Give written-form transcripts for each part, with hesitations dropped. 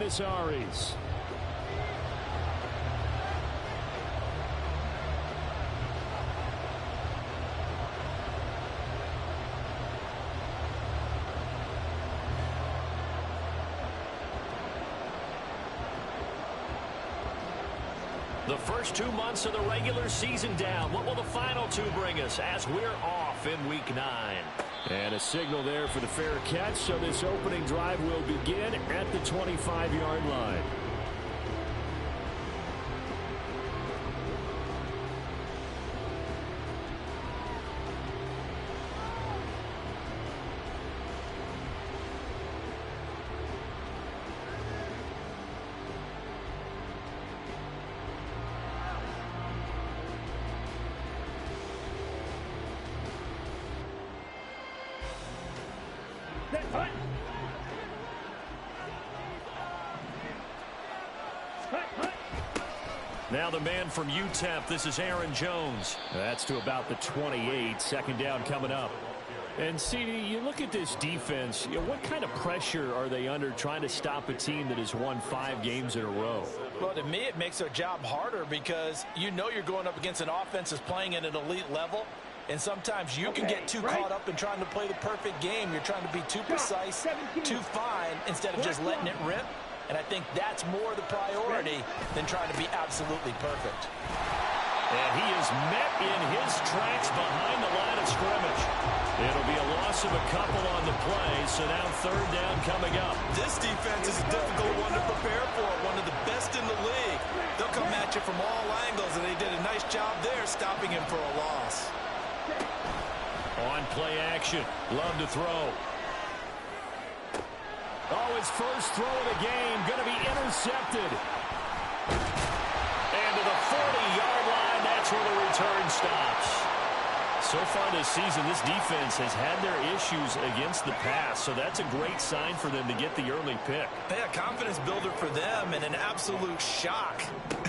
Chris Arias. The first 2 months of the regular season down. What will the final 2 bring us as we're off in Week 9? And a signal there for the fair catch, so this opening drive will begin at the 25-yard line. Now the man from UTEP, this is Aaron Jones. That's to about the 28, second down coming up. And CD, you look at this defense, what kind of pressure are they under trying to stop a team that has won 5 games in a row? Well, to me, it makes their job harder because you know you're going up against an offense that's playing at an elite level. And sometimes you can get too caught up in trying to play the perfect game. You're trying to be too precise, too fine, instead of just letting it rip. And I think that's more the priority than trying to be absolutely perfect. And he is met in his tracks behind the line of scrimmage. It'll be a loss of a couple on the play, so now third down coming up. This defense is a difficult one to prepare for, one of the best in the league. They'll come at you from all angles, and they did a nice job there stopping him for a loss. On play action, Love to throw. Oh, his first throw of the game, going to be intercepted. And to the 40-yard line, that's where the return stops. So far this season, this defense has had their issues against the pass, so that's a great sign for them to get the early pick. Yeah, confidence builder for them and an absolute shock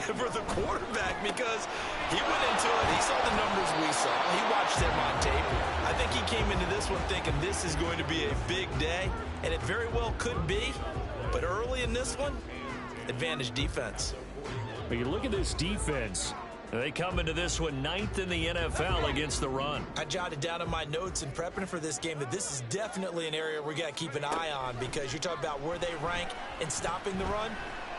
for the quarterback because he went into it. He saw the numbers we saw. He watched them on tape. I think he came into this one thinking this is going to be a big day, and it very well could be. But early in this one, advantage defense. But you look at this defense. They come into this one 9th in the NFL against the run. I jotted down in my notes in prepping for this game that this is definitely an area we got to keep an eye on because you're talking about where they rank in stopping the run.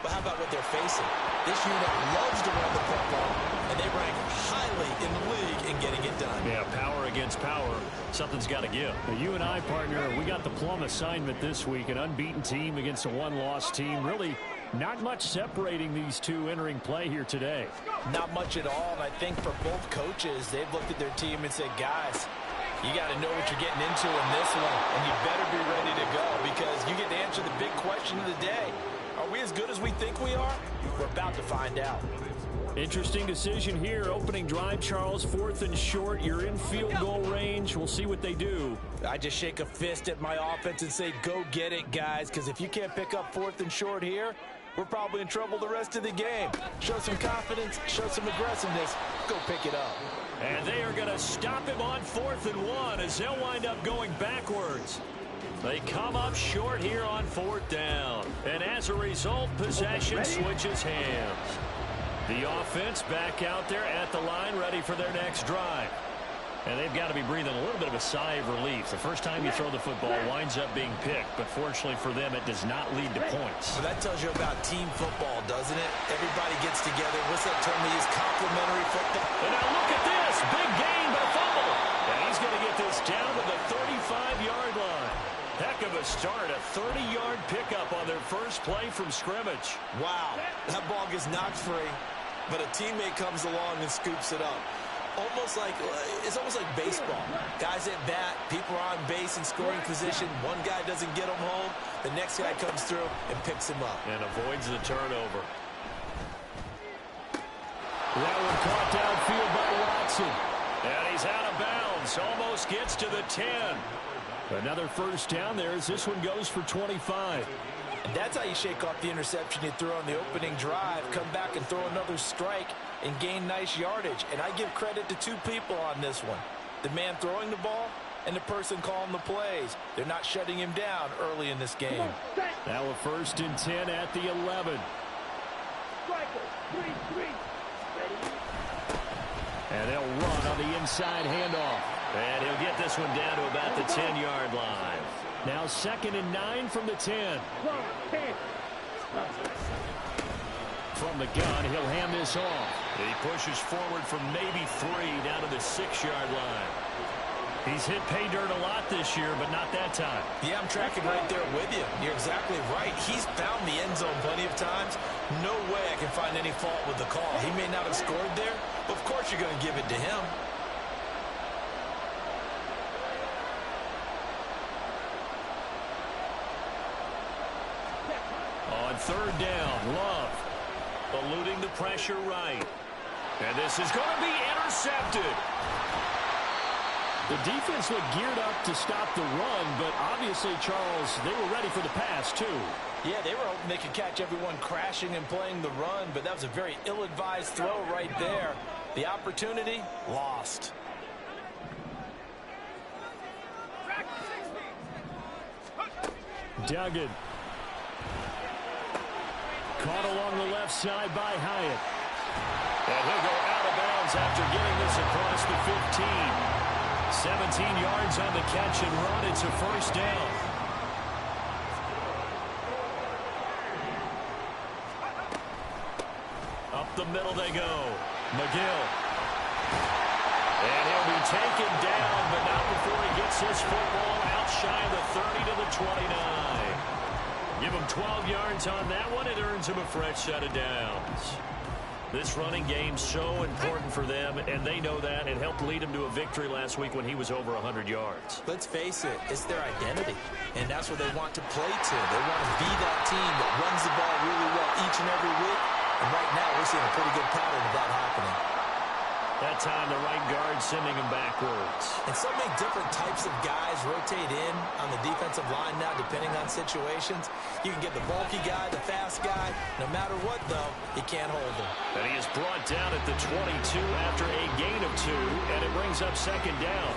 But how about what they're facing? This unit loves to run the football, and they rank highly in the league in getting it done. Yeah, power against power. Something's got to give. Now, you and I, partner, we got the plum assignment this week. An unbeaten team against a one-loss team. Really not much separating these two entering play here today. Not much at all, and I think for both coaches, they've looked at their team and said, guys, you got to know what you're getting into in this one, and you better be ready to go because you get to answer the big question of the day. Are we as good as we think we are? We're about to find out. Interesting decision here. Opening drive, Charles, 4th and short. You're in field goal range. We'll see what they do. I just shake a fist at my offense and say, go get it, guys, because if you can't pick up 4th and short here, we're probably in trouble the rest of the game. Show some confidence, show some aggressiveness, go pick it up. And they are going to stop him on 4th and 1 as they'll wind up going backwards. They come up short here on 4th down. And as a result, possession switches hands. The offense back out there at the line, ready for their next drive. And they've got to be breathing a little bit of a sigh of relief. The first time you throw the football winds up being picked, but fortunately for them, it does not lead to points. Well, that tells you about team football, doesn't it? Everybody gets together. What's that term they use? Complementary football. And now look at this. Big gain, but a fumble. And he's going to get this down to the 35-yard line. Heck of a start, a 30-yard pickup on their first play from scrimmage. Wow, that ball gets knocked free, but a teammate comes along and scoops it up. It's almost like baseball. Guys at bat, people are on base in scoring position. One guy doesn't get him home. The next guy comes through and picks him up. And avoids the turnover. That one caught downfield by Watson. And he's out of bounds. Almost gets to the 10. Another first down there as this one goes for 25. And that's how you shake off the interception you threw on the opening drive. Come back and throw another strike and gain nice yardage. And I give credit to two people on this one. The man throwing the ball and the person calling the plays. They're not shutting him down early in this game. Now a 1st and 10 at the 11. And they'll run on the inside handoff. And he'll get this one down to about the 10-yard line. Now 2nd and 9 from the 10. From the gun, he'll hand this off. He pushes forward from maybe 3 down to the 6-yard line. He's hit pay dirt a lot this year, but not that time. Yeah, I'm tracking right there with you. You're exactly right. He's found the end zone plenty of times. No way I can find any fault with the call. He may not have scored there, but of course you're going to give it to him. On 3rd down, Love eluding the pressure right. And this is going to be intercepted. The defense looked geared up to stop the run, but obviously, Charles, they were ready for the pass, too. Yeah, they were hoping they could catch everyone crashing and playing the run, but that was a very ill-advised throw right there. The opportunity, lost. Duggan. Caught along the left side by Hyatt. And he'll go out of bounds after getting this across the 15. 17 yards on the catch and run. It's a 1st down. Up the middle they go. McGill. And he'll be taken down, but not before he gets his football out shy of the 30 to the 29. Give him 12 yards on that one. It earns him a fresh set of downs. This running game's so important for them, and they know that. It helped lead him to a victory last week when he was over 100 yards. Let's face it, it's their identity, and that's what they want to play to. They want to be that team that runs the ball really well each and every week, and right now we're seeing a pretty good pattern of that happening. That time, the right guard sending him backwards. And so many different types of guys rotate in on the defensive line now, depending on situations. You can get the bulky guy, the fast guy. No matter what, though, you can't hold him. And he is brought down at the 22 after a gain of 2, and it brings up 2nd down.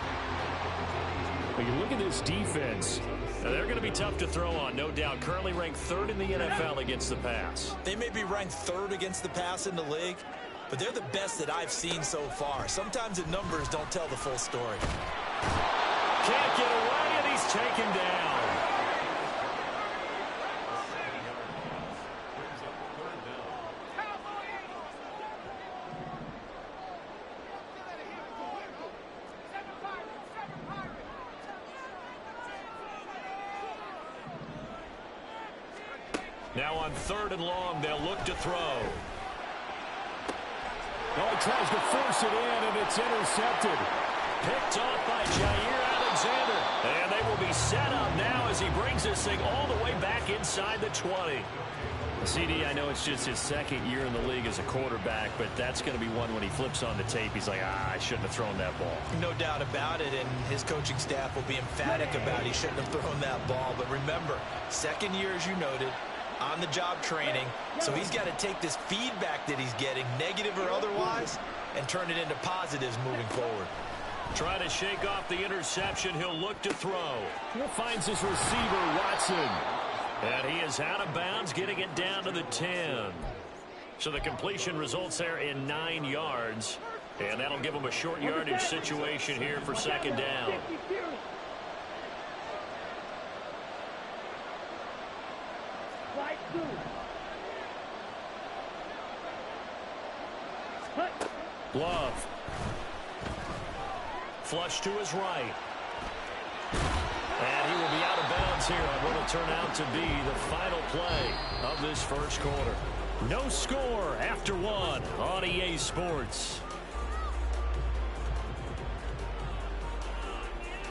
But you look at this defense. Now, they're going to be tough to throw on, no doubt. Currently ranked 3rd in the NFL against the pass. They may be ranked 3rd against the pass in the league, but they're the best that I've seen so far. Sometimes the numbers don't tell the full story. Can't get away, and he's taken down. Now on 3rd and long, they'll look to throw. Oh, he tries to force it in, and it's intercepted. Picked off by Jair Alexander. And they will be set up now as he brings this thing all the way back inside the 20. CD, I know it's just his 2nd year in the league as a quarterback, but that's going to be one when he flips on the tape. He's like, I shouldn't have thrown that ball. No doubt about it, and his coaching staff will be emphatic about he shouldn't have thrown that ball. But remember, 2nd year, as you noted, on-the-job training, so he's got to take this feedback that he's getting, negative or otherwise, and turn it into positives moving forward. Trying to shake off the interception. He'll look to throw. He finds his receiver, Watson. And he is out of bounds, getting it down to the 10. So the completion results there in 9 yards. And that'll give him a short yardage situation here for 2nd down. Love. Flush to his right. And he will be out of bounds here on what will turn out to be the final play of this 1st quarter. No score after 1 on EA Sports.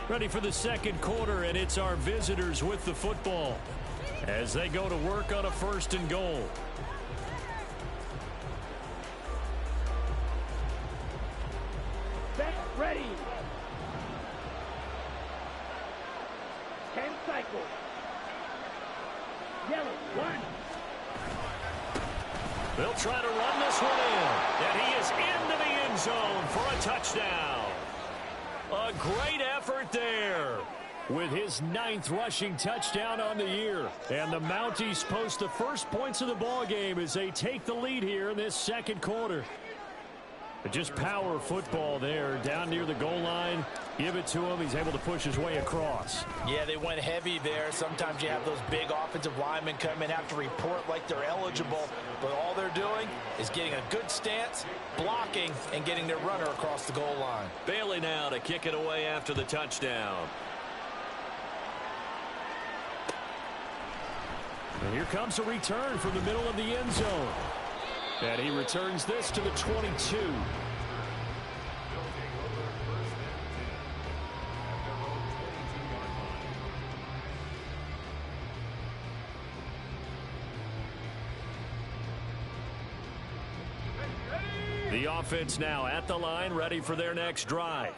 Ready for the 2nd quarter, and it's our visitors with the football as they go to work on a 1st and goal. Set, ready. 10 cycles. Yellow, 1. They'll try to run this one in, and he is into the end zone for a touchdown. A great effort. effort there with his 9th rushing touchdown on the year. And the Mounties post the first points of the ball game as they take the lead here in this second quarter. But just power football there down near the goal line. Give it to him. He's able to push his way across. Yeah, they went heavy there. Sometimes you have those big offensive linemen come in, have to report like they're eligible. But all they're doing is getting a good stance, blocking, and getting their runner across the goal line. Bailey now to kick it away after the touchdown. And here comes a return from the middle of the end zone. And he returns this to the 22. The offense now at the line, ready for their next drive.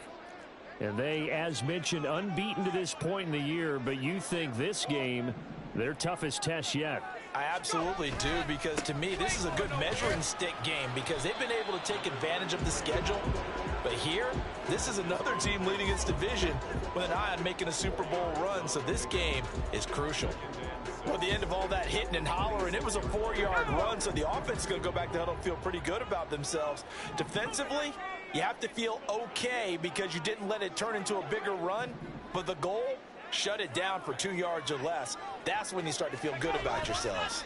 And they, as mentioned, unbeaten to this point in the year, but you think this game, their toughest test yet. I absolutely do, because to me, this is a good measuring stick game because they've been able to take advantage of the schedule. But here, this is another team leading its division with an eye on making a Super Bowl run, so this game is crucial. Well, at the end of all that hitting and hollering, it was a 4-yard run, so the offense is going to go back to huddle and feel pretty good about themselves. Defensively, you have to feel okay because you didn't let it turn into a bigger run, but the goal, shut it down for 2 yards or less. That's when you start to feel good about yourselves.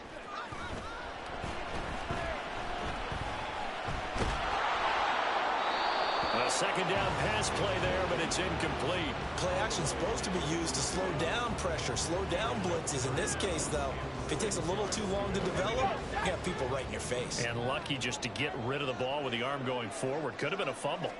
A second down pass play there, but it's incomplete. Play action is supposed to be used to slow down pressure, slow down blitzes. In this case, though, if it takes a little too long to develop, you have people right in your face. And lucky just to get rid of the ball with the arm going forward. Could have been a fumble.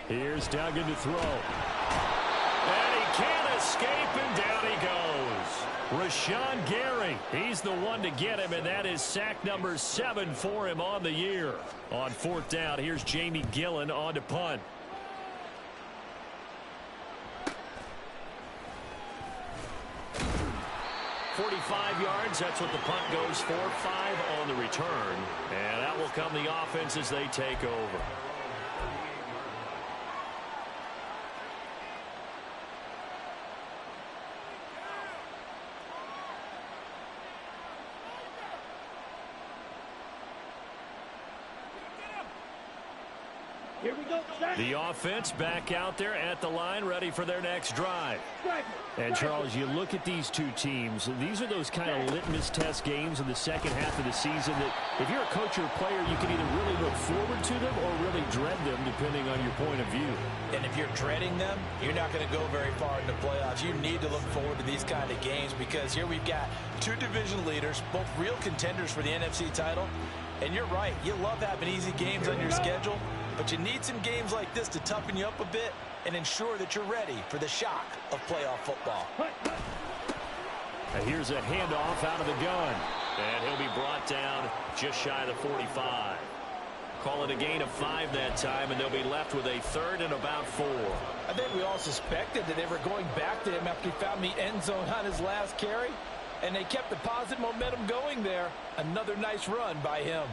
Here's Duggan to throw. And he can't escape, and down he goes. Rashawn Gary, he's the one to get him, and that is sack number 7 for him on the year. On 4th down, here's Jamie Gillen on to punt. .45 yards, that's what the punt goes for. 5 on the return, and that will come the offense as they take over. Here we go, sir. The offense back out there at the line, ready for their next drive. And, Charles, you look at these two teams, these are those kind of litmus test games in the second half of the season that if you're a coach or a player, you can either really look forward to them or really dread them, depending on your point of view. And if you're dreading them, you're not going to go very far in the playoffs. You need to look forward to these kind of games because here we've got 2 division leaders, both real contenders for the NFC title. And you're right, you love having easy games on your schedule, but you need some games like this to toughen you up a bit and ensure that you're ready for the shock of playoff football. And here's a handoff out of the gun. And he'll be brought down just shy of the 45. Call it a gain of 5 that time, and they'll be left with a 3rd and about 4. I think we all suspected that they were going back to him after he found the end zone on his last carry, and they kept the positive momentum going there. Another nice run by him.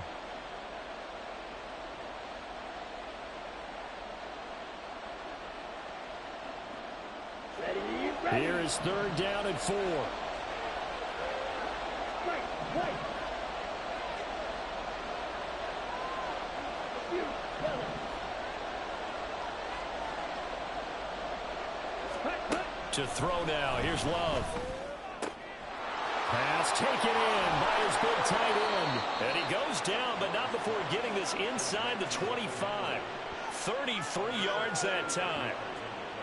Ready. Here is 3rd down and 4. Right. To throw now. Here's Love. Pass taken in by his big tight end. And he goes down, but not before getting this inside the 25. 33 yards that time.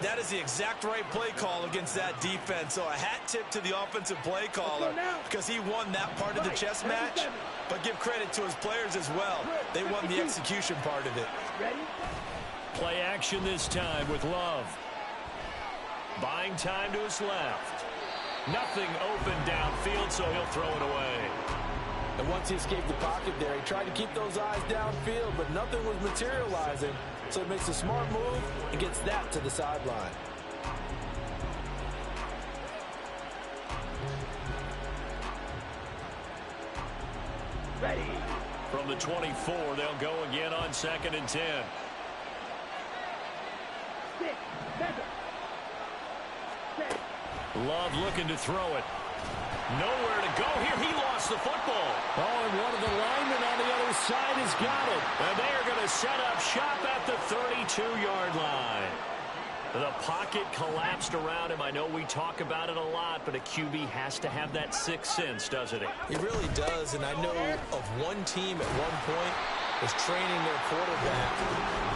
That is the exact right play call against that defense. So a hat tip to the offensive play caller because he won that part of the chess match. But give credit to his players as well. They won the execution part of it. Ready? Play action this time with Love. Buying time to his left. Nothing open downfield, so he'll throw it away. And once he escaped the pocket there, he tried to keep those eyes downfield, but nothing was materializing. So he makes a smart move and gets that to the sideline. Ready. From the 24, they'll go again on 2nd and 10. 6, 7. Love looking to throw it. Nowhere to go here. He lost the football. Oh, and one of the linemen on the other side has got it. And they are going to set up shop at the 32-yard line. The pocket collapsed around him. I know we talk about it a lot, but a QB has to have that sixth sense, doesn't he? He really does, and I know of one team at one point was training their quarterback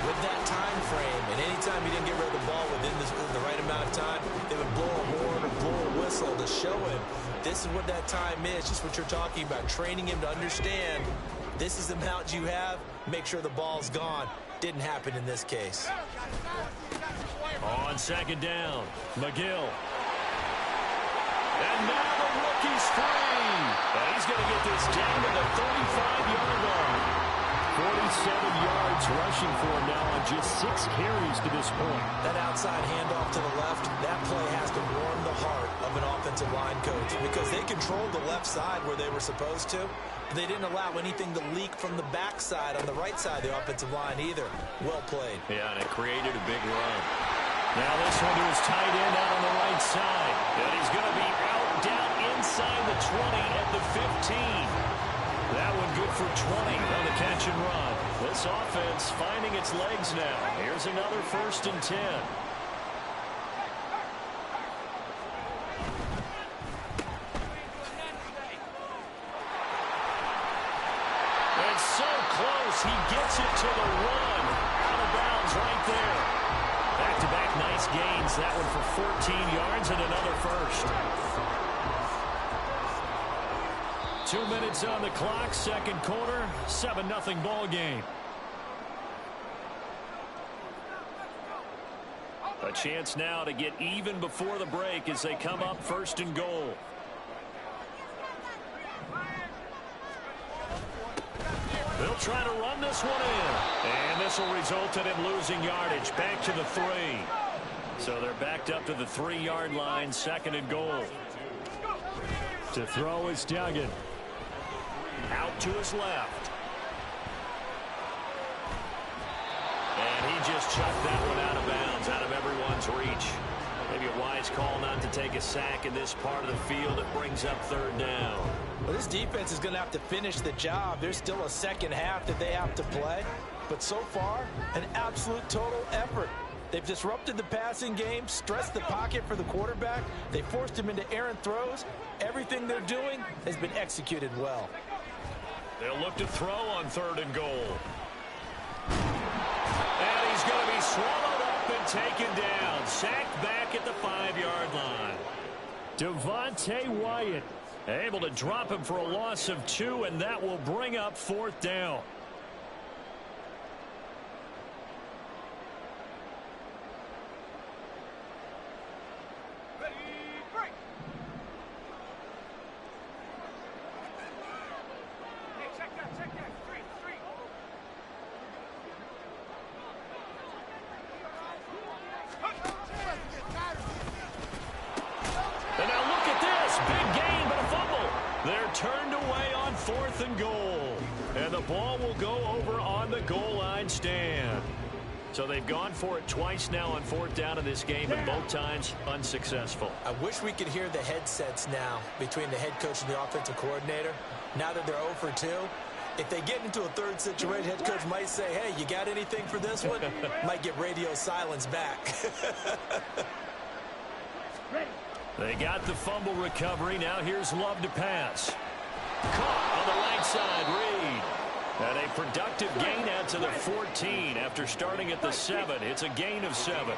with that time frame, and anytime he didn't get rid of the ball within the right amount of time, they would blow a horn or blow a whistle to show him this is what that time is, just what you're talking about, training him to understand this is the amount you have, make sure the ball's gone. Didn't happen in this case. On second down, McGill. And now the rookie's free. And he's going to get this down to the 35-yard line. 47 yards rushing for him now on just 6 carries to this point. That outside handoff to the left, that play has to warm the heart of an offensive line coach because they controlled the left side where they were supposed to. But they didn't allow anything to leak from the backside on the right side of the offensive line either. Well played. Yeah, and it created a big run. Now this one to his tight end out on the right side. And he's going to be out down inside the 20 at the 15. That one good for 20 on the catch and run. This offense finding its legs now. Here's another 1st and 10. And so close, he gets it to the run. Out of bounds right there. Back-to-back nice gains. That one for 14 yards and another first. 2 minutes on the clock, second quarter, 7-0 ball game. A chance now to get even before the break as they come up 1st and goal. They'll try to run this one in. And this will result in him losing yardage back to the 3. So they're backed up to the 3-yard line, 2nd and goal. To throw is Duggan. Out to his left. And he just chucked that one out of bounds, out of everyone's reach. Maybe a wise call not to take a sack in this part of the field. It brings up 3rd down. Well, this defense is going to have to finish the job. There's still a second half that they have to play. But so far, an absolute total effort. They've disrupted the passing game, stressed the pocket for the quarterback. They forced him into errant throws. Everything they're doing has been executed well. They'll look to throw on 3rd and goal. And he's going to be swallowed up and taken down. Sacked back at the 5-yard line. Devontae Wyatt able to drop him for a loss of 2, and that will bring up 4th down. Turned away on 4th and goal. And the ball will go over on the goal line stand. So they've gone for it twice now on 4th down in this game, and both times unsuccessful. I wish we could hear the headsets now between the head coach and the offensive coordinator. Now that they're 0 for 2, if they get into a 3rd situation, head coach might say, hey, you got anything for this one? Might get radio silence back. They got the fumble recovery. Now here's Love to pass. Caught on the right side, Reed. And a productive gain out to the 14 after starting at the 7. It's a gain of 7.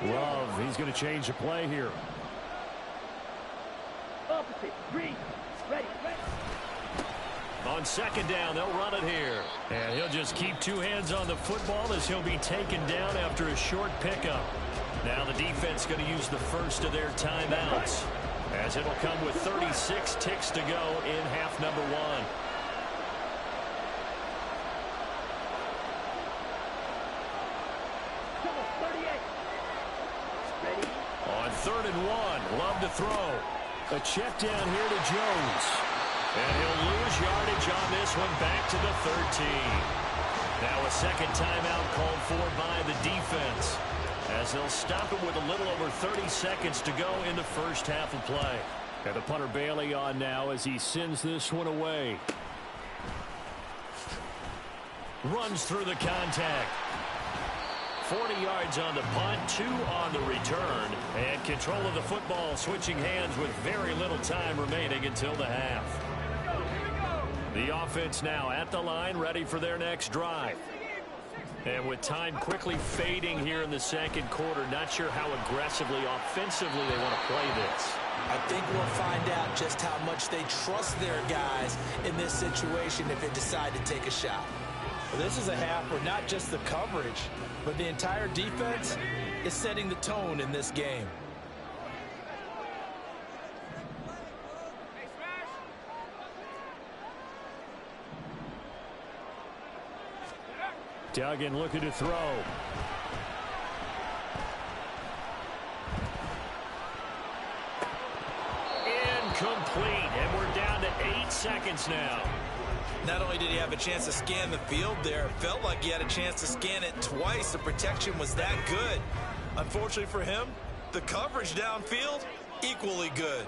Love, he's going to change the play here. Opposite, green, ready. On 2nd down, they'll run it here. And he'll just keep 2 hands on the football as he'll be taken down after a short pickup. Now the defense going to use the first of their timeouts, as it'll come with 36 ticks to go in half number 1. On 3rd and 1, Love to throw. A check down here to Jones. And he'll lose yardage on this one back to the 13. Now a second timeout called for by the defense, as they'll stop it with a little over 30 seconds to go in the first half of play. And the punter Bailey on now as he sends this one away. Runs through the contact. 40 yards on the punt, 2 on the return. And control of the football switching hands with very little time remaining until the half. The offense now at the line, ready for their next drive. And with time quickly fading here in the second quarter, not sure how aggressively, offensively they want to play this. I think we'll find out just how much they trust their guys in this situation if they decide to take a shot. Well, this is a half where not just the coverage, but the entire defense is setting the tone in this game. Duggan looking to throw. Incomplete, and we're down to 8 seconds now. Not only did he have a chance to scan the field there, it felt like he had a chance to scan it twice. The protection was that good. Unfortunately for him, the coverage downfield, equally good.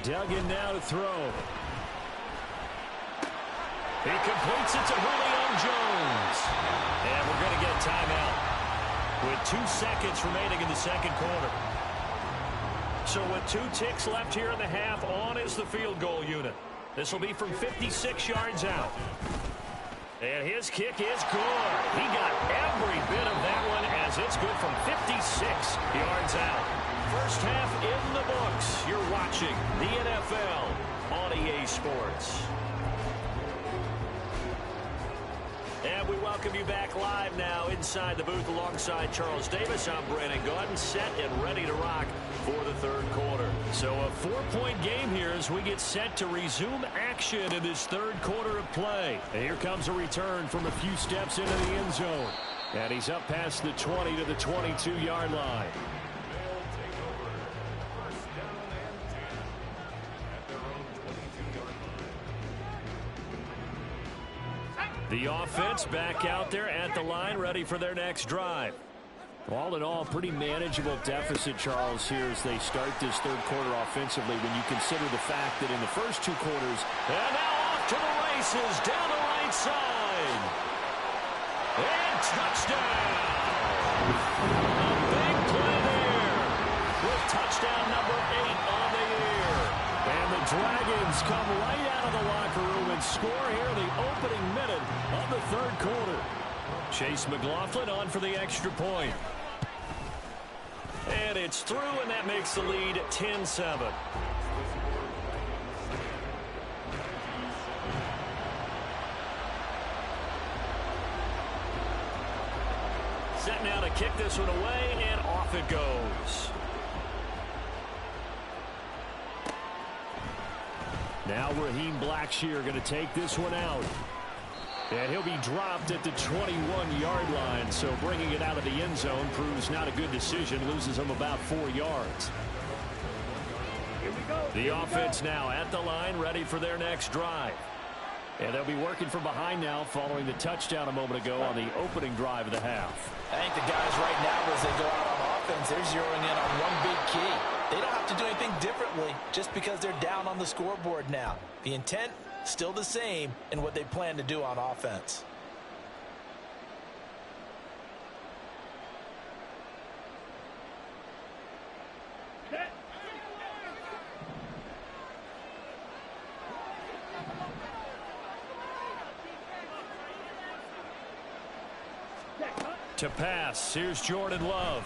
Duggan now to throw. He completes it to Julio Jones. And we're going to get a timeout with 2 seconds remaining in the second quarter. So with 2 ticks left here in the half, on is the field goal unit. This will be from 56 yards out. And his kick is good. He got every bit of that one as it's good from 56 yards out. First half in the books. You're watching the NFL on EA Sports. And we welcome you back live now inside the booth alongside Charles Davis. I'm Brandon Gaudin, set and ready to rock for the third quarter. So a 4-point game here as we get set to resume action in this third quarter of play. And here comes a return from a few steps into the end zone. And he's up past the 20 to the 22-yard line. The offense back out there at the line, ready for their next drive. All in all, pretty manageable deficit, Charles, here as they start this third quarter offensively when you consider the fact that in the first 2 quarters, and now off to the races down the right side. And touchdown! A big play there with touchdown number 8 on the year. And the Dragons come right out of the locker room and score here in the opening minute of the third quarter. Chase McLaughlin on for the extra point. And it's through, and that makes the lead 10-7. Set now to kick this one away, and off it goes. Now Raheem Blackshear going to take this one out. And he'll be dropped at the 21-yard line, so bringing it out of the end zone proves not a good decision, loses him about 4 yards. The offense now at the line, ready for their next drive. And they'll be working from behind now following the touchdown a moment ago on the opening drive of the half. I think the guys right now, as they go out on offense, they're zeroing in on one big key. They don't have to do anything differently just because they're down on the scoreboard now. The intent, still the same in what they plan to do on offense. To pass, here's Jordan Love.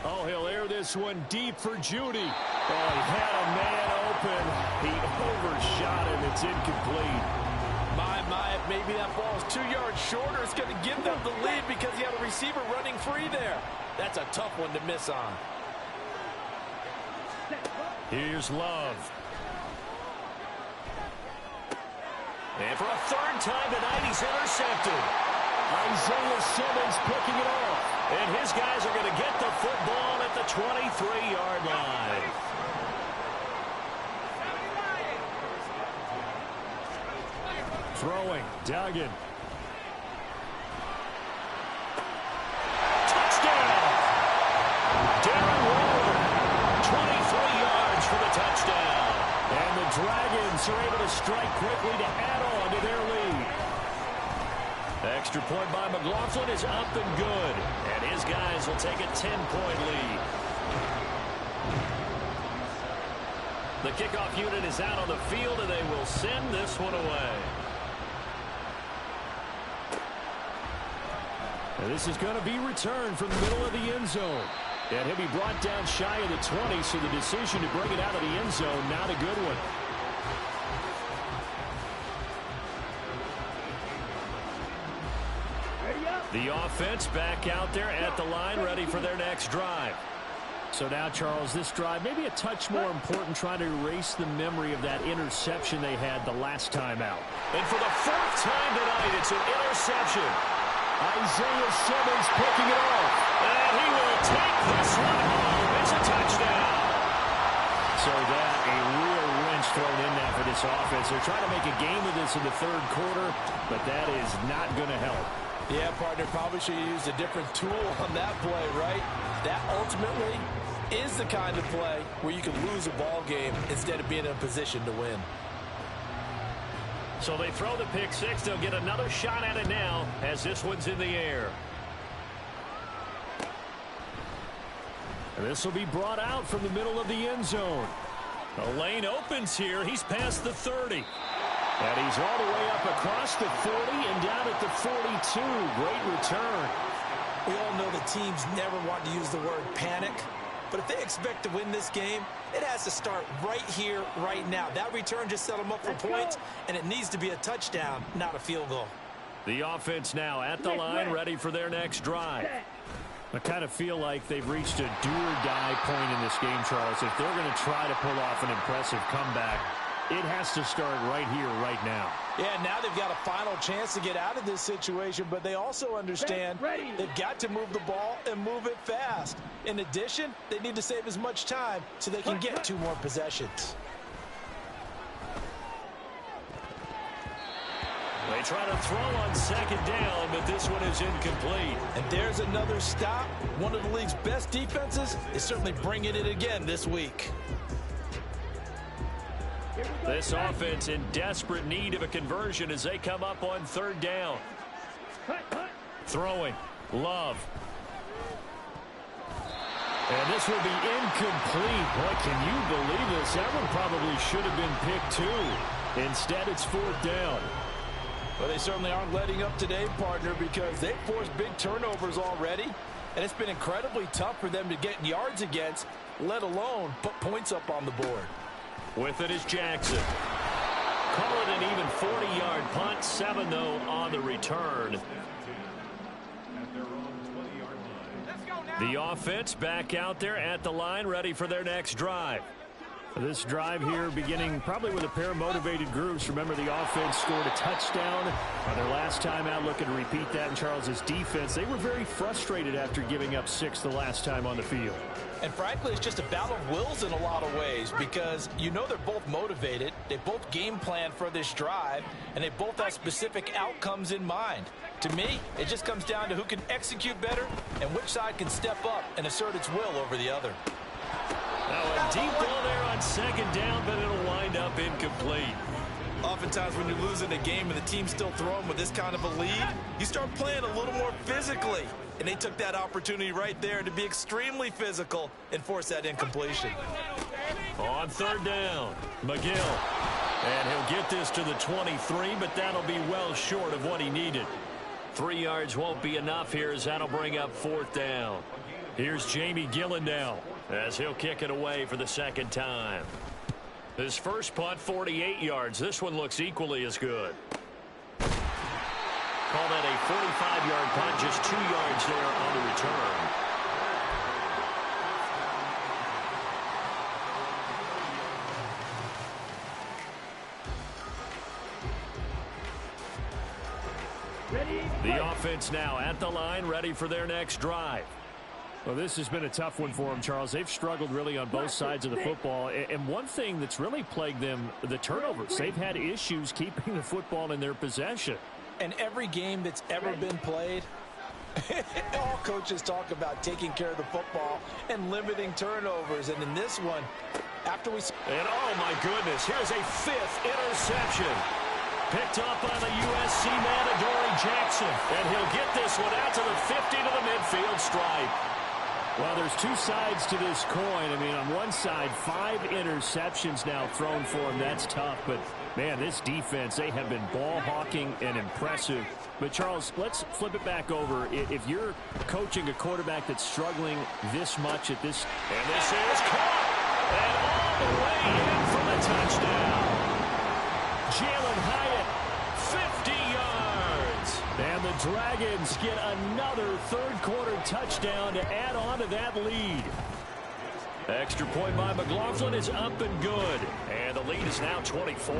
Oh, he'll air this one deep for Judy. Oh, he had a man open. He overshot him. It's incomplete. My, maybe that ball is 2 yards shorter. It's going to give them the lead because he had a receiver running free there. That's a tough one to miss on. Here's Love. And for a third time tonight, he's intercepted. Isaiah Simmons picking it off. And his guys are going to get the football at the 23-yard line. Throwing, Duggan. strike quickly to add on to their lead. Extra point by McLaughlin is up and good. And his guys will take a 10-point lead. The kickoff unit is out on the field, and they will send this one away. And this is going to be returned from the middle of the end zone. And he'll be brought down shy of the 20, so the decision to bring it out of the end zone, not a good one. The offense back out there at the line, ready for their next drive. So now, Charles, this drive may be a touch more important, trying to erase the memory of that interception they had the last time out. And for the fourth time tonight, it's an interception. Isaiah Simmons picking it off. And he will take this one home. It's a touchdown. So that, a real wrench thrown in now for this offense. They're trying to make a game of this in the third quarter, but that is not going to help. Yeah, partner, probably should have used a different tool on that play, right? That ultimately is the kind of play where you can lose a ball game instead of being in a position to win. So they throw the pick six. They'll get another shot at it now as this one's in the air. And this will be brought out from the middle of the end zone. The lane opens here. He's past the 30. And he's all the way up across the 40 and down at the 42. Great return. We all know the teams never want to use the word panic. But if they expect to win this game, it has to start right here, right now. That return just set them up for points, and it needs to be a touchdown, not a field goal. The offense now at the line, ready for their next drive. I kind of feel like they've reached a do-or-die point in this game, Charles. If they're going to try to pull off an impressive comeback, it has to start right here, right now. Yeah, now they've got a final chance to get out of this situation, but they also understand they've got to move the ball and move it fast. In addition, they need to save as much time so they can get 2 more possessions. They try to throw on second down, but this one is incomplete. And there's another stop. One of the league's best defenses is certainly bringing it again this week. This offense in desperate need of a conversion as they come up on third down. Throwing. Love. And this will be incomplete. Boy, can you believe this? That one probably should have been picked too. Instead, it's fourth down. Well, they certainly aren't letting up today, partner, because they've forced big turnovers already. And it's been incredibly tough for them to get yards against, let alone put points up on the board. With it is Jackson. Call it an even 40-yard punt. 7, though, on the return. The offense back out there at the line, ready for their next drive. This drive here beginning probably with a pair of motivated groups. Remember, the offense scored a touchdown on their last time out, looking to repeat that in Charles's defense. They were very frustrated after giving up 6 the last time on the field. And frankly, it's just a battle of wills in a lot of ways because you know they're both motivated. They both game plan for this drive, and they both have specific outcomes in mind. To me, it just comes down to who can execute better and which side can step up and assert its will over the other. Now a deep ball there on second down, but it'll wind up incomplete. Oftentimes when you're losing a game and the team's still throwing with this kind of a lead, you start playing a little more physically. And they took that opportunity right there to be extremely physical and force that incompletion. On third down, McGill. And he'll get this to the 23, but that'll be well short of what he needed. 3 yards won't be enough here as that'll bring up fourth down. Here's Jamie Gillen now as he'll kick it away for the second time. His first punt, 48 yards. This one looks equally as good. Call that a 45-yard punt, just 2 yards there on the return. The offense now at the line, ready for their next drive. Well, this has been a tough one for them, Charles. They've struggled really on both sides of the football. And one thing that's really plagued them, the turnovers. They've had issues keeping the football in their possession. And every game that's ever been played, all coaches talk about taking care of the football and limiting turnovers. And in this one, After we... And oh my goodness, here's a 5th interception. Picked up by the USC man, Adoree Jackson. And he'll get this one out to the 50 to the midfield stripe. Well, there's two sides to this coin. I mean, on one side, 5 interceptions now thrown for him. That's tough. But, man, this defense, they have been ball hawking and impressive. But, Charles, let's flip it back over. If you're coaching a quarterback that's struggling this much at this... And this is caught! And all the way in for the touchdown. Jalen Hyatt, 50 yards. And the Dragons get another third-quarter touchdown to add on to that lead. Extra point by McLaughlin is up and good. And the lead is now 24.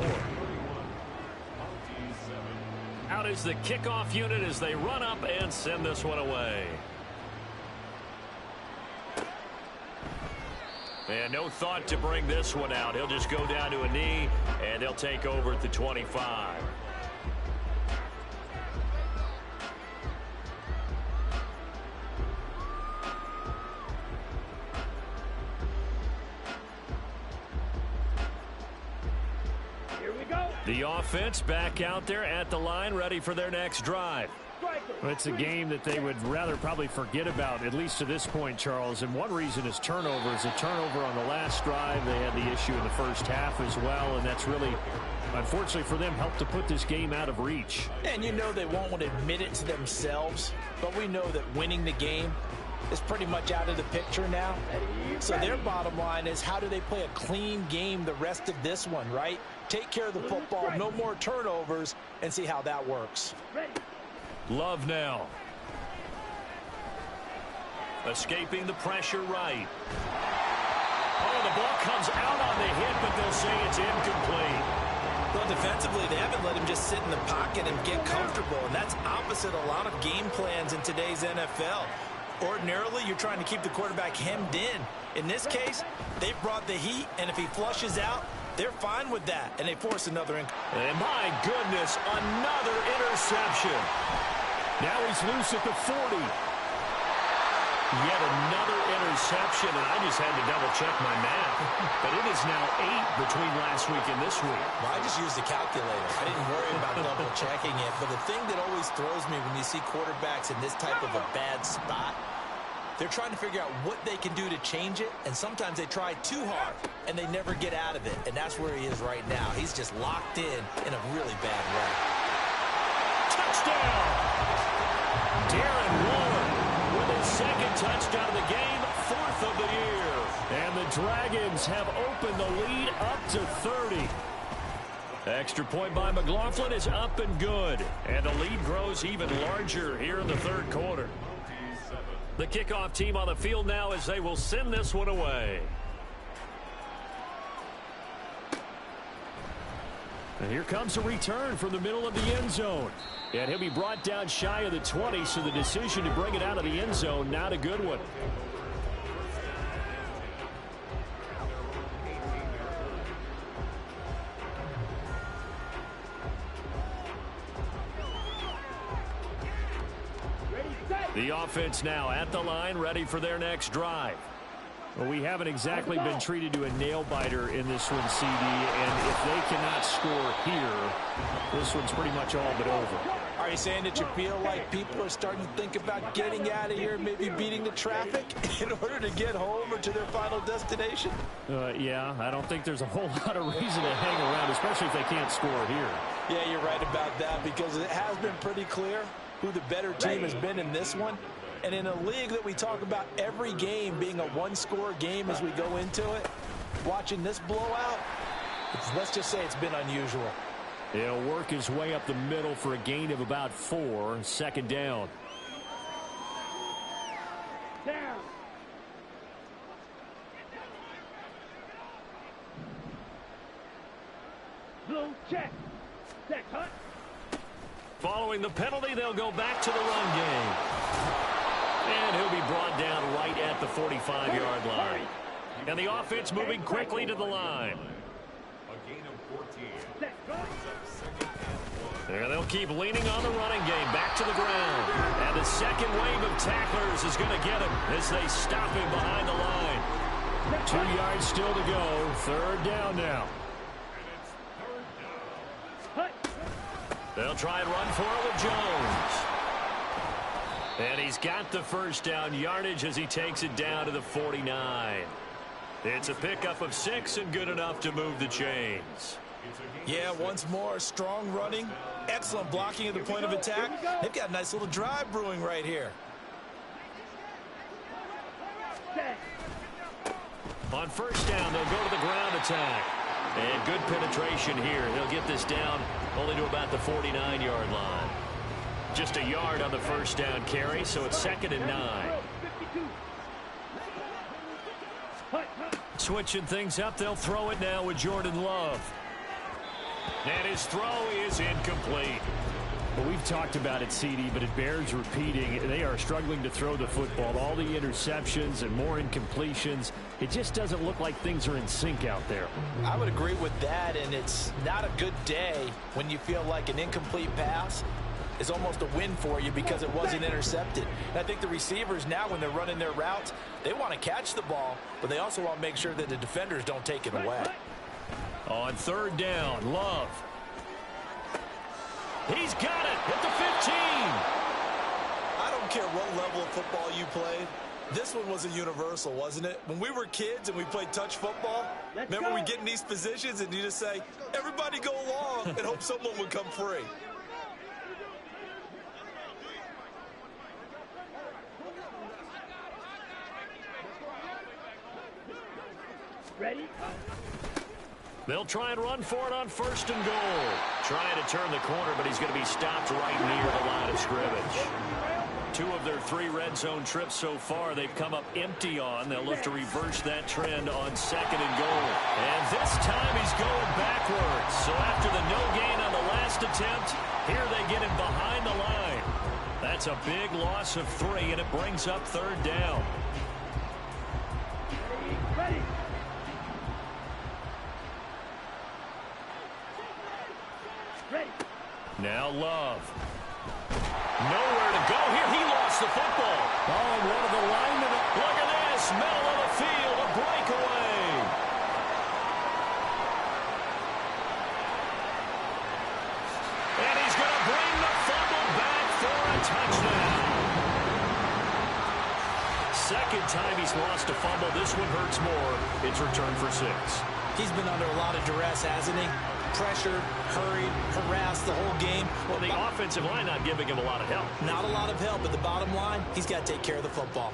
Out is the kickoff unit as they run up and send this one away. And no thought to bring this one out. He'll just go down to a knee, and they'll take over at the 25. Here we go. The offense back out there at the line, ready for their next drive. Striker. It's a game that they would rather probably forget about, at least to this point, Charles. And one reason is turnovers. A turnover on the last drive. They had the issue in the first half as well, and that's really, unfortunately for them, helped to put this game out of reach. And you know they won't want to admit it to themselves, but we know that winning the game is pretty much out of the picture now. So their bottom line is, how do they play a clean game the rest of this one, right? Take care of the football, no more turnovers, and see how that works. Ready. Love now. Escaping the pressure right. Oh, the ball comes out on the hit, but they'll say it's incomplete. Well, defensively, they haven't let him just sit in the pocket and get comfortable, and that's opposite a lot of game plans in today's NFL. Ordinarily, you're trying to keep the quarterback hemmed in. In this case, they've brought the heat, and if he flushes out, they're fine with that, and they force another. And my goodness, another interception. Now he's loose at the 40. Yet another interception, and I just had to double-check my math. But it is now 8 between last week and this week. Well, I just used the calculator. I didn't worry about double-checking it. But the thing that always throws me when you see quarterbacks in this type of a bad spot, they're trying to figure out what they can do to change it, and sometimes they try too hard, and they never get out of it. And that's where he is right now. He's just locked in a really bad way. Touchdown! Darren Waller with his second touchdown of the game, 4th of the year. And the Dragons have opened the lead up to 30. Extra point by McLaughlin is up and good. And the lead grows even larger here in the third quarter. The kickoff team on the field now as they will send this one away. And here comes a return from the middle of the end zone. And he'll be brought down shy of the 20, so the decision to bring it out of the end zone, not a good one. The offense now at the line, ready for their next drive. Well, we haven't exactly been treated to a nail-biter in this one, CD, and if they cannot score here, this one's pretty much all but over. Are you saying that you feel like people are starting to think about getting out of here, maybe beating the traffic in order to get home or to their final destination? Yeah, I don't think there's a whole lot of reason to hang around, especially if they can't score here. Yeah, you're right about that, because it has been pretty clear who the better team has been in this one. And in a league that we talk about every game being a one-score game as we go into it, watching this blowout, let's just say it's been unusual. He'll work his way up the middle for a gain of about 4, second down. Down. Blue check. Set, Hunt. Following the penalty, they'll go back to the run game. And he'll be brought down right at the 45-yard line. And the offense moving quickly to the line. There they'll keep leaning on the running game. Back to the ground. And the second wave of tacklers is going to get him as they stop him behind the line. 2 yards still to go. Third down now. They'll try and run for it with Jones. And he's got the first down yardage as he takes it down to the 49. It's a pickup of 6 and good enough to move the chains. Yeah, once more, strong running, excellent blocking at the point of attack. They've got a nice little drive brewing right here. On first down, they'll go to the ground attack. And good penetration here. They'll get this down only to about the 49-yard line. Just a yard on the first down carry, so it's 2nd and 9. Switching things up, they'll throw it now with Jordan Love. And his throw is incomplete. Well, we've talked about it, CD, but it bears repeating. They are struggling to throw the football. All the interceptions and more incompletions. It just doesn't look like things are in sync out there. I would agree with that, and it's not a good day when you feel like an incomplete pass is almost a win for you because it wasn't intercepted. And I think the receivers now, when they're running their routes, they want to catch the ball, but they also want to make sure that the defenders don't take it away. On third down, Love. He's got it at the 15. I don't care what level of football you played. This one was a universal, wasn't it? When we were kids and we played touch football, remember we get in these positions and you just say, everybody go along, and hope someone would come free. Ready? They'll try and run for it on first and goal. Trying to turn the corner, but he's going to be stopped right near the line of scrimmage. 2 of their 3 red zone trips so far, they've come up empty on. They'll look to reverse that trend on 2nd and goal. And this time he's going backwards. So after the no gain on the last attempt, here they get him behind the line. That's a big loss of 3, and it brings up third down. Ready? Ready? Now Love. Nowhere to go here. He lost the football. Oh, and one of the linemen. Look at this. Middle of the field. A breakaway. And he's going to bring the fumble back for a touchdown. Second time he's lost a fumble. This one hurts more. It's returned for 6. He's been under a lot of duress, hasn't he? Pressured, hurried, harassed the whole game. Well, the offensive line not giving him a lot of help. Not a lot of help, but the bottom line, he's got to take care of the football.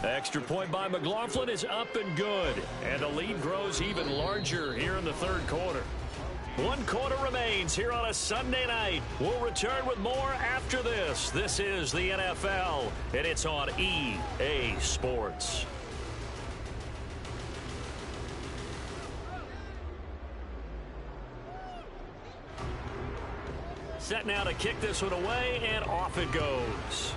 Extra point by McLaughlin is up and good. And the lead grows even larger here in the third quarter. 1 quarter remains here on a Sunday night. We'll return with more after this. This is the NFL, and it's on EA Sports. Set now to kick this one away, and off it goes.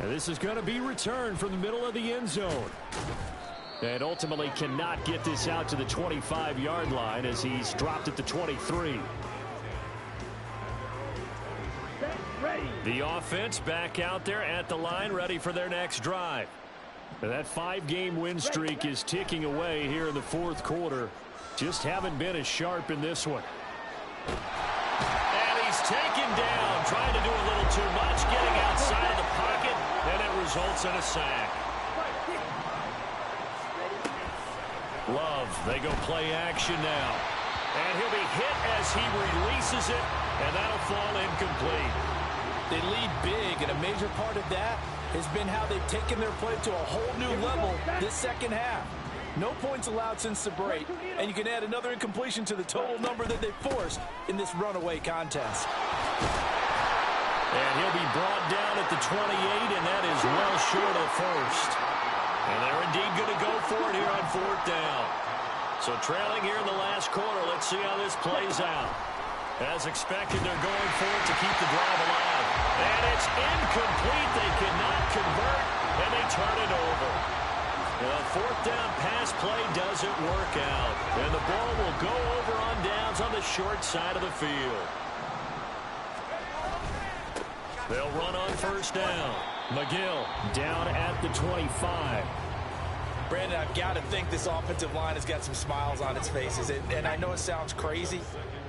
And this is going to be returned from the middle of the end zone. And ultimately cannot get this out to the 25-yard line as he's dropped at the 23. Ready? The offense back out there at the line, ready for their next drive. And that 5-game win streak is ticking away here in the fourth quarter. Just haven't been as sharp in this one. And he's taken down, trying to do a little too much, getting outside of the pocket, and it results in a sack. Love, they go play action now. And he'll be hit as he releases it, and that'll fall incomplete. They lead big, and a major part of that has been how they've taken their play to a whole new level this second half. No points allowed since the break, and you can add another incompletion to the total number that they forced in this runaway contest. And he'll be brought down at the 28, and that is well short of first. And they're indeed going to go for it here on fourth down. So trailing here in the last quarter, let's see how this plays out. As expected, they're going for it to keep the drive alive. And it's incomplete. They cannot convert, and they turn it over. The fourth down pass play doesn't work out. And the ball will go over on downs on the short side of the field. They'll run on first down. McGill down at the 25. Brandon, I've got to think this offensive line has got some smiles on its faces. And I know it sounds crazy,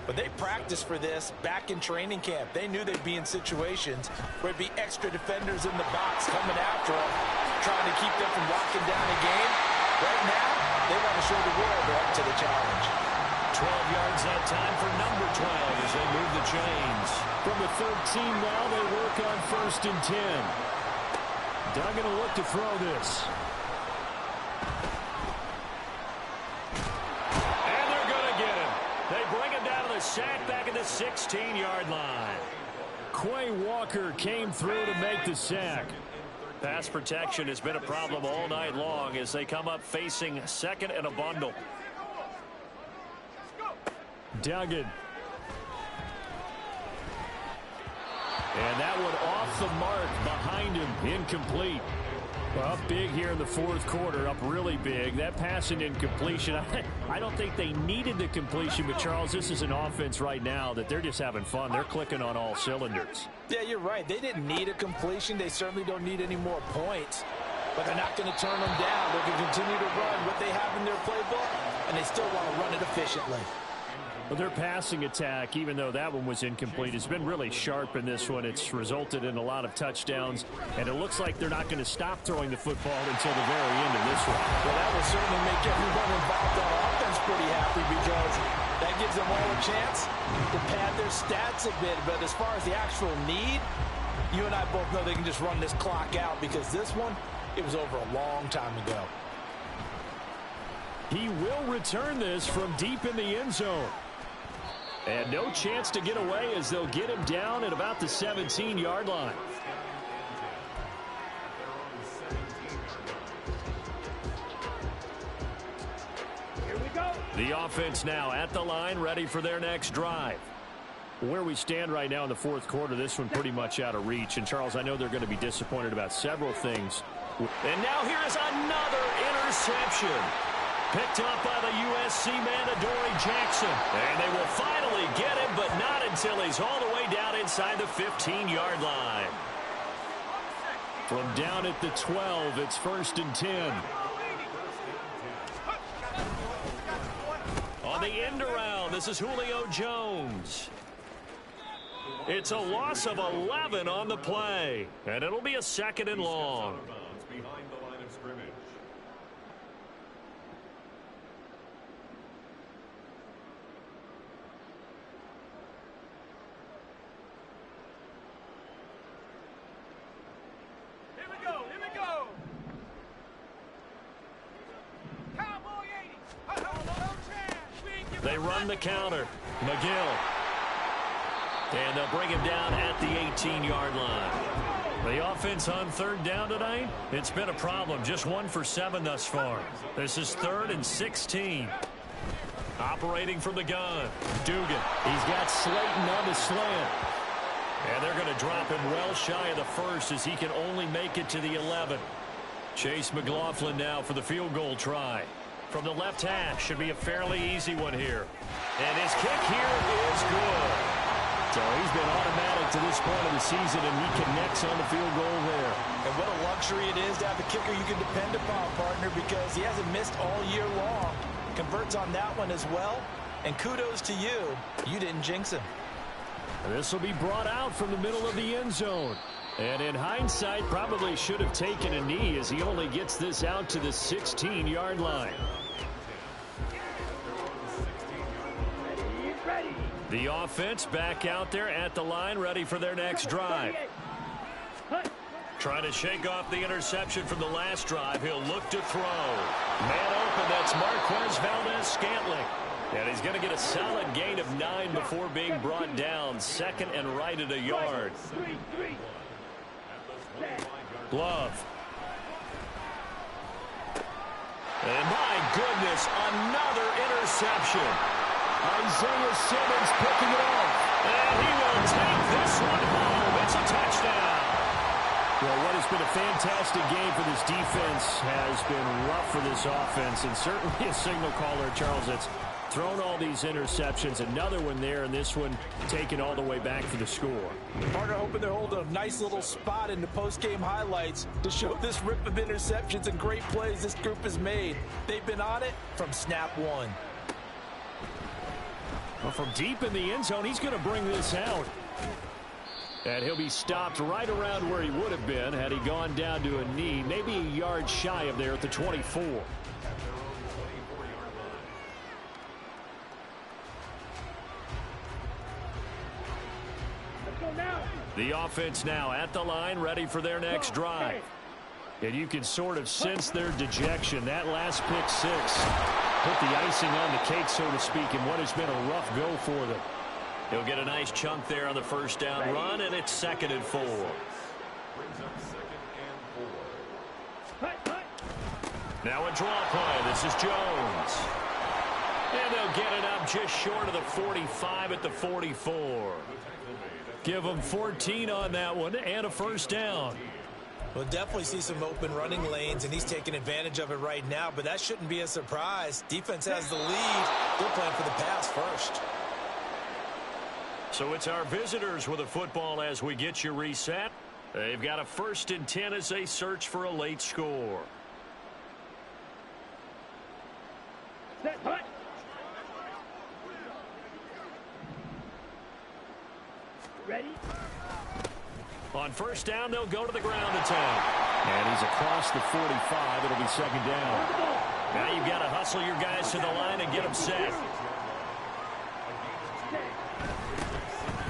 but they practiced for this back in training camp. They knew they'd be in situations where it'd be extra defenders in the box coming after them, trying to keep them from locking down a game. Right now, they want to show the world they're up to the challenge. 12 yards that time for number 12 as they move the chains. From the 13 now, they work on 1st and 10. Duggan will look to throw this. And they're going to get him. They bring him down to the sack back at the 16-yard line. Quay Walker came through to make the sack. Pass protection has been a problem all night long as they come up facing second and a bundle. Duggan. And that one off the mark behind him. Incomplete. Up big here in the fourth quarter. Up really big. That pass and incompletion. I don't think they needed the completion, but Charles, this is an offense right now that they're just having fun. They're clicking on all cylinders. Yeah, you're right. They didn't need a completion. They certainly don't need any more points. But they're not going to turn them down. They're going to continue to run what they have in their playbook, and they still want to run it efficiently. Well, their passing attack, even though that one was incomplete, has been really sharp in this one. It's resulted in a lot of touchdowns, and it looks like they're not going to stop throwing the football until the very end of this one. Well, that will certainly make everyone involved on offense pretty happy because that gives them all a chance to pad their stats a bit. But as far as the actual need, you and I both know they can just run this clock out because this one, it was over a long time ago. He will return this from deep in the end zone. And no chance to get away as they'll get him down at about the 17-yard line. Here we go. The offense now at the line, ready for their next drive. Where we stand right now in the fourth quarter, this one pretty much out of reach. And, Charles, I know they're going to be disappointed about several things. And now here is another interception. Picked up by the USC man, Adoree Jackson. And they will finally get him, but not until he's all the way down inside the 15-yard line. From down at the 12, it's 1st and 10. On the end around, this is Julio Jones. It's a loss of 11 on the play, and it'll be a 2nd and long. Behind the line of scrimmage. They run the counter. McGill. And they'll bring him down at the 18-yard line. The offense on 3rd down tonight, it's been a problem. Just 1 for 7 thus far. This is 3rd and 16. Operating from the gun. Dugan. He's got Slayton on the slant. And they're going to drop him well shy of the 1st as he can only make it to the 11. Chase McLaughlin now for the field goal try. From the left hash, should be a fairly easy one here. And his kick here is good. So he's been automatic to this point of the season, and he connects on the field goal there. And what a luxury it is to have a kicker you can depend upon, partner, because he hasn't missed all year long. Converts on that one as well. And kudos to you. You didn't jinx him. And this will be brought out from the middle of the end zone. And in hindsight, probably should have taken a knee as he only gets this out to the 16-yard line. Ready. The offense back out there at the line, ready for their next drive. Trying to shake off the interception from the last drive. He'll look to throw. Man open, that's Marquez Valdes-Scantling. And he's going to get a solid gain of 9 before being brought down. 2nd and right at a yard. Glove. And my goodness, another interception. Isaiah Simmons picking it off. And he will take this one home. It's a touchdown. Well, what has been a fantastic game for this defense has been rough for this offense, and certainly a signal caller, Charles, that's thrown all these interceptions. Another one there, and this one taken all the way back for the score. Partner hoping they're holding a nice little spot in the post-game highlights to show this rip of interceptions and great plays this group has made. They've been on it from snap one. Well, from deep in the end zone, he's going to bring this out. And he'll be stopped right around where he would have been had he gone down to a knee, maybe a yard shy of there at the 24. The offense now at the line, ready for their next drive. And you can sort of sense their dejection. That last pick six put the icing on the cake, so to speak, in what has been a rough go for them. He'll get a nice chunk there on the first down run, and it's 2nd and 4. Now a draw play. This is Jones. And they'll get it up just short of the 45 at the 44. Give them 14 on that one and a first down. We'll definitely see some open running lanes, and he's taking advantage of it right now, but that shouldn't be a surprise. Defense has the lead. They're playing for the pass first. So it's our visitors with a football as we get you reset. They've got a 1st and 10 as they search for a late score. Set, hut. Ready? On first down, they'll go to the ground attack. And he's across the 45. It'll be 2nd down. Now you've got to hustle your guys to the line and get them set.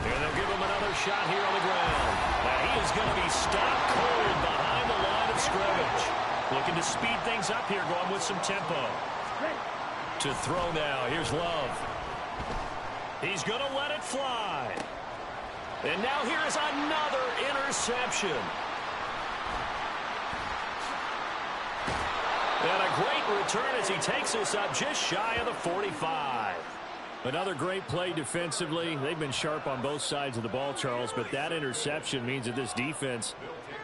And they'll give him another shot here on the ground. Now he is going to be stopped cold behind the line of scrimmage. Looking to speed things up here, going with some tempo. To throw now, here's Love. He's going to let it fly. And now here is another interception. And a great return as he takes us up just shy of the 45. Another great play defensively. They've been sharp on both sides of the ball, Charles, but that interception means that this defense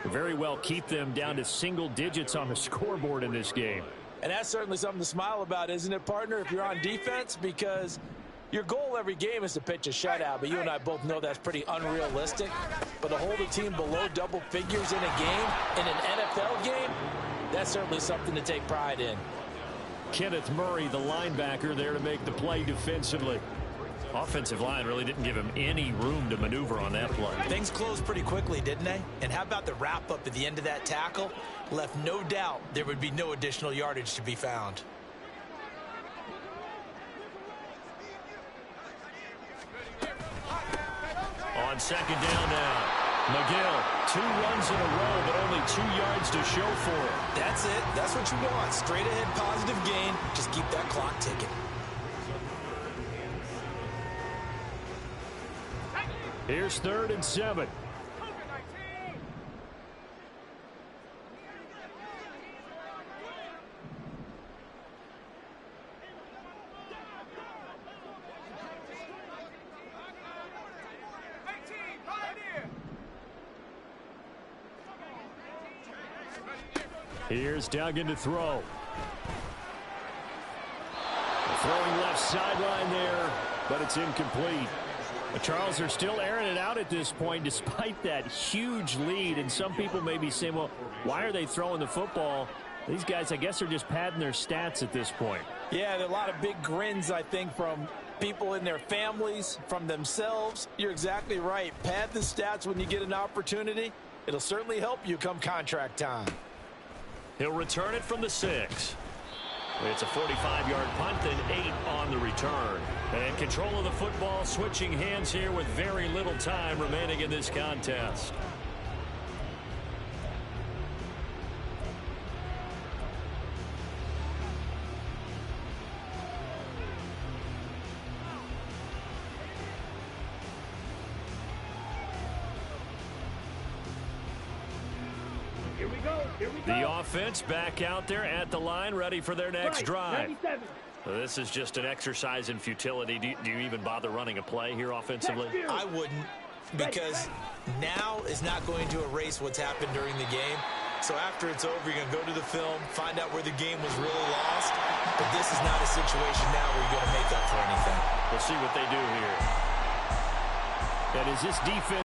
will very well keep them down to single digits on the scoreboard in this game. And that's certainly something to smile about, isn't it, partner, if you're on defense? Because your goal every game is to pitch a shutout, but you and I both know that's pretty unrealistic. But to hold a team below double figures in a game, in an NFL game, that's certainly something to take pride in. Kenneth Murray, the linebacker, there to make the play defensively. Offensive line really didn't give him any room to maneuver on that play. Things closed pretty quickly, didn't they? And how about the wrap-up at the end of that tackle? Left no doubt there would be no additional yardage to be found. On 2nd down now. McGill, 2 runs in a row, but only 2 yards to show for it. That's it. That's what you want. Straight ahead positive gain. Just keep that clock ticking. Here's 3rd and 7. Here's Duggan to throw. Throwing left sideline there, but it's incomplete. Charles, they're still airing it out at this point despite that huge lead. And some people may be saying, well, why are they throwing the football? These guys, I guess, are just padding their stats at this point. Yeah, there are a lot of big grins, I think, from people in their families, from themselves. You're exactly right. Pad the stats when you get an opportunity. It'll certainly help you come contract time. He'll return it from the 6. It's a 45-yard punt and 8 on the return. And control of the football, switching hands here with very little time remaining in this contest. The offense back out there at the line, ready for their next drive. So this is just an exercise in futility. Do you even bother running a play here offensively? I wouldn't, because now is not going to erase what's happened during the game. So after it's over, you're going to go to the film, find out where the game was really lost. But this is not a situation now where you're going to make up for anything. We'll see what they do here. And as this defense